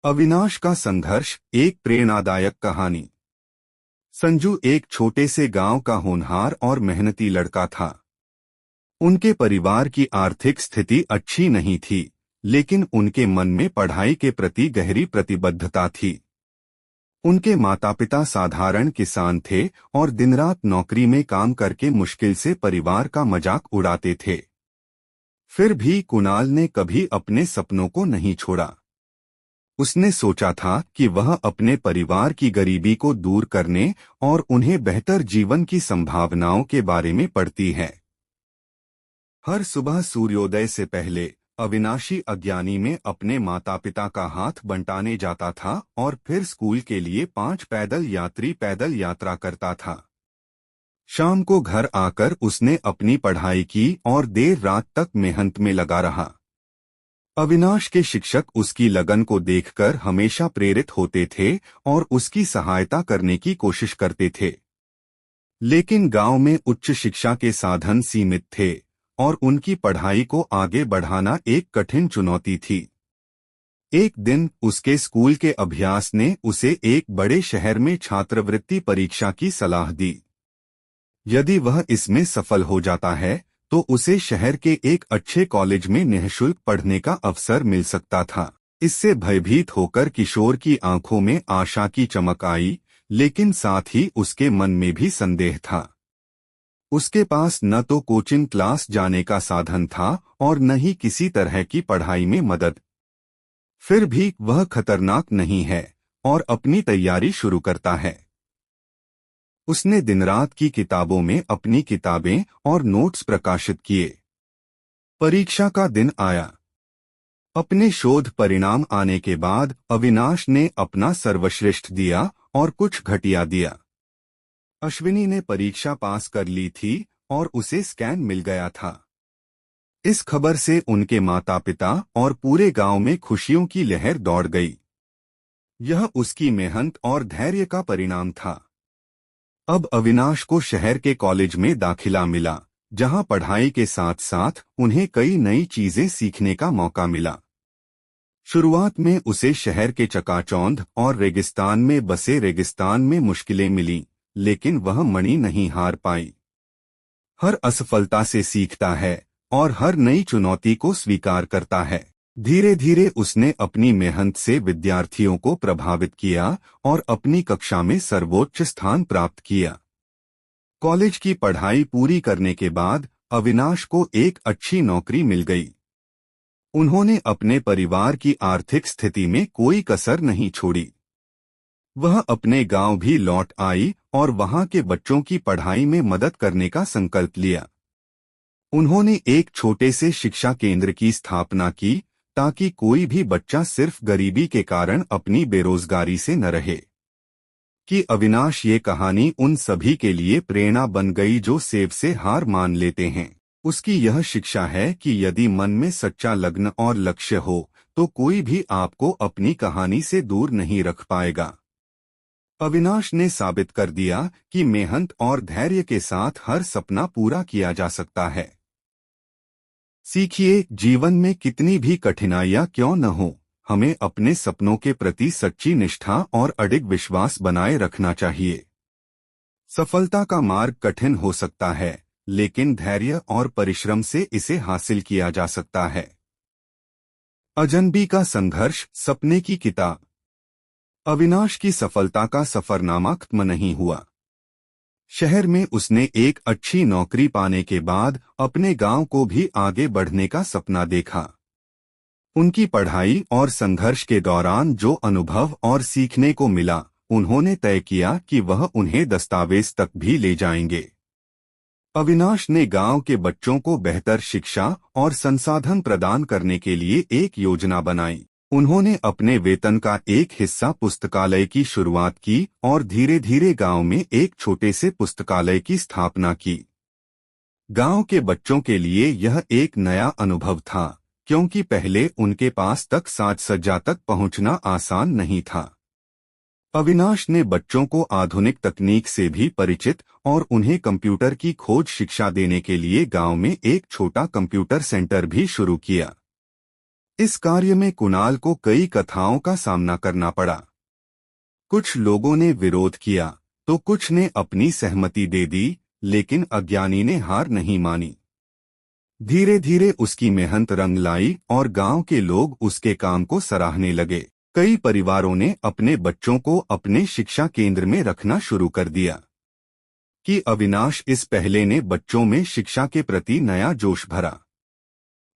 अविनाश का संघर्ष, एक प्रेरणादायक कहानी। संजू एक छोटे से गांव का होनहार और मेहनती लड़का था। उनके परिवार की आर्थिक स्थिति अच्छी नहीं थी, लेकिन उनके मन में पढ़ाई के प्रति गहरी प्रतिबद्धता थी। उनके माता पिता साधारण किसान थे और दिन रात नौकरी में काम करके मुश्किल से परिवार का मजाक उड़ाते थे। फिर भी कुणाल ने कभी अपने सपनों को नहीं छोड़ा। उसने सोचा था कि वह अपने परिवार की गरीबी को दूर करने और उन्हें बेहतर जीवन की संभावनाओं के बारे में पढ़ती है। हर सुबह सूर्योदय से पहले अविनाशी अज्ञानी में अपने माता पिता का हाथ बंटाने जाता था और फिर स्कूल के लिए 5 पैदल यात्रा करता था। शाम को घर आकर उसने अपनी पढ़ाई की और देर रात तक मेहनत में लगा रहा। अविनाश के शिक्षक उसकी लगन को देखकर हमेशा प्रेरित होते थे और उसकी सहायता करने की कोशिश करते थे। लेकिन गांव में उच्च शिक्षा के साधन सीमित थे और उनकी पढ़ाई को आगे बढ़ाना एक कठिन चुनौती थी। एक दिन उसके स्कूल के अभ्यास ने उसे एक बड़े शहर में छात्रवृत्ति परीक्षा की सलाह दी। यदि वह इसमें सफल हो जाता है तो उसे शहर के एक अच्छे कॉलेज में निःशुल्क पढ़ने का अवसर मिल सकता था। इससे भयभीत होकर किशोर की आंखों में आशा की चमक आई, लेकिन साथ ही उसके मन में भी संदेह था। उसके पास न तो कोचिंग क्लास जाने का साधन था और न ही किसी तरह की पढ़ाई में मदद। फिर भी वह खतरनाक नहीं है और अपनी तैयारी शुरू करता है। उसने दिन रात की किताबों में अपनी किताबें और नोट्स प्रकाशित किए। परीक्षा का दिन आया। अपने शोध परिणाम आने के बाद अविनाश ने अपना सर्वश्रेष्ठ दिया और कुछ घटिया दिया। अश्विनी ने परीक्षा पास कर ली थी और उसे स्कैन मिल गया था। इस खबर से उनके माता पिता और पूरे गांव में खुशियों की लहर दौड़ गई। यह उसकी मेहनत और धैर्य का परिणाम था। अब अविनाश को शहर के कॉलेज में दाखिला मिला, जहां पढ़ाई के साथ साथ उन्हें कई नई चीजें सीखने का मौका मिला। शुरुआत में उसे शहर के चकाचौंध और रेगिस्तान में मुश्किलें मिलीं, लेकिन वह मणि नहीं हार पाई। हर असफलता से सीखता है और हर नई चुनौती को स्वीकार करता है। धीरे धीरे उसने अपनी मेहनत से विद्यार्थियों को प्रभावित किया और अपनी कक्षा में सर्वोच्च स्थान प्राप्त किया। कॉलेज की पढ़ाई पूरी करने के बाद अविनाश को एक अच्छी नौकरी मिल गई। उन्होंने अपने परिवार की आर्थिक स्थिति में कोई कसर नहीं छोड़ी। वह अपने गांव भी लौट आई और वहां के बच्चों की पढ़ाई में मदद करने का संकल्प लिया। उन्होंने एक छोटे से शिक्षा केंद्र की स्थापना की, ताकि कोई भी बच्चा सिर्फ गरीबी के कारण अपनी बेरोजगारी से न रहे। कि अविनाश ये कहानी उन सभी के लिए प्रेरणा बन गई जो सेव से हार मान लेते हैं। उसकी यह शिक्षा है कि यदि मन में सच्चा लगन और लक्ष्य हो तो कोई भी आपको अपनी कहानी से दूर नहीं रख पाएगा। अविनाश ने साबित कर दिया कि मेहनत और धैर्य के साथ हर सपना पूरा किया जा सकता है। सीखिए, जीवन में कितनी भी कठिनाइयां क्यों न हो, हमें अपने सपनों के प्रति सच्ची निष्ठा और अडिग विश्वास बनाए रखना चाहिए। सफलता का मार्ग कठिन हो सकता है, लेकिन धैर्य और परिश्रम से इसे हासिल किया जा सकता है। अजनबी का संघर्ष, सपने की किताब। अविनाश की सफलता का सफरनामा खत्म नहीं हुआ। शहर में उसने एक अच्छी नौकरी पाने के बाद अपने गांव को भी आगे बढ़ने का सपना देखा। उनकी पढ़ाई और संघर्ष के दौरान जो अनुभव और सीखने को मिला, उन्होंने तय किया कि वह उन्हें दस्तावेज तक भी ले जाएंगे। अविनाश ने गांव के बच्चों को बेहतर शिक्षा और संसाधन प्रदान करने के लिए एक योजना बनाई। उन्होंने अपने वेतन का एक हिस्सा पुस्तकालय की शुरुआत की और धीरे धीरे गांव में एक छोटे से पुस्तकालय की स्थापना की। गांव के बच्चों के लिए यह एक नया अनुभव था, क्योंकि पहले उनके पास तक साज सज्जा तक पहुंचना आसान नहीं था। अविनाश ने बच्चों को आधुनिक तकनीक से भी परिचित और उन्हें कंप्यूटर की खोज शिक्षा देने के लिए गांव में एक छोटा कंप्यूटर सेंटर भी शुरू किया। इस कार्य में कुणाल को कई कथाओं का सामना करना पड़ा। कुछ लोगों ने विरोध किया तो कुछ ने अपनी सहमति दे दी, लेकिन अज्ञानी ने हार नहीं मानी। धीरे धीरे उसकी मेहनत रंग लाई और गांव के लोग उसके काम को सराहने लगे। कई परिवारों ने अपने बच्चों को अपने शिक्षा केंद्र में रखना शुरू कर दिया कि अविनाश इस पहले ने बच्चों में शिक्षा के प्रति नया जोश भरा।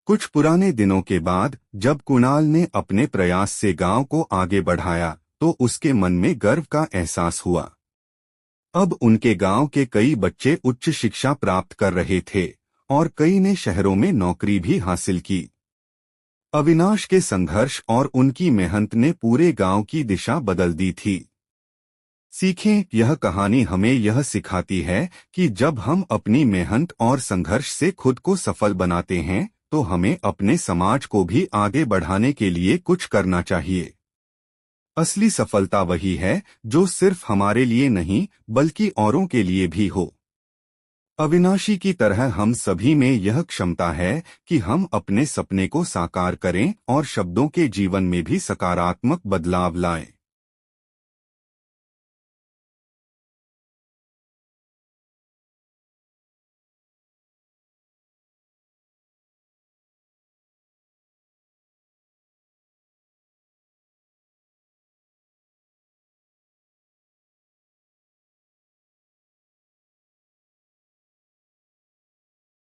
कुछ पुराने दिनों के बाद जब कुणाल ने अपने प्रयास से गांव को आगे बढ़ाया तो उसके मन में गर्व का एहसास हुआ। अब उनके गांव के कई बच्चे उच्च शिक्षा प्राप्त कर रहे थे और कई ने शहरों में नौकरी भी हासिल की। अविनाश के संघर्ष और उनकी मेहनत ने पूरे गांव की दिशा बदल दी थी। सीखें, यह कहानी हमें यह सिखाती है कि जब हम अपनी मेहनत और संघर्ष से खुद को सफल बनाते हैं तो हमें अपने समाज को भी आगे बढ़ाने के लिए कुछ करना चाहिए। असली सफलता वही है जो सिर्फ हमारे लिए नहीं बल्कि औरों के लिए भी हो। अविनाशी की तरह हम सभी में यह क्षमता है कि हम अपने सपने को साकार करें और शब्दों के जीवन में भी सकारात्मक बदलाव लाएं।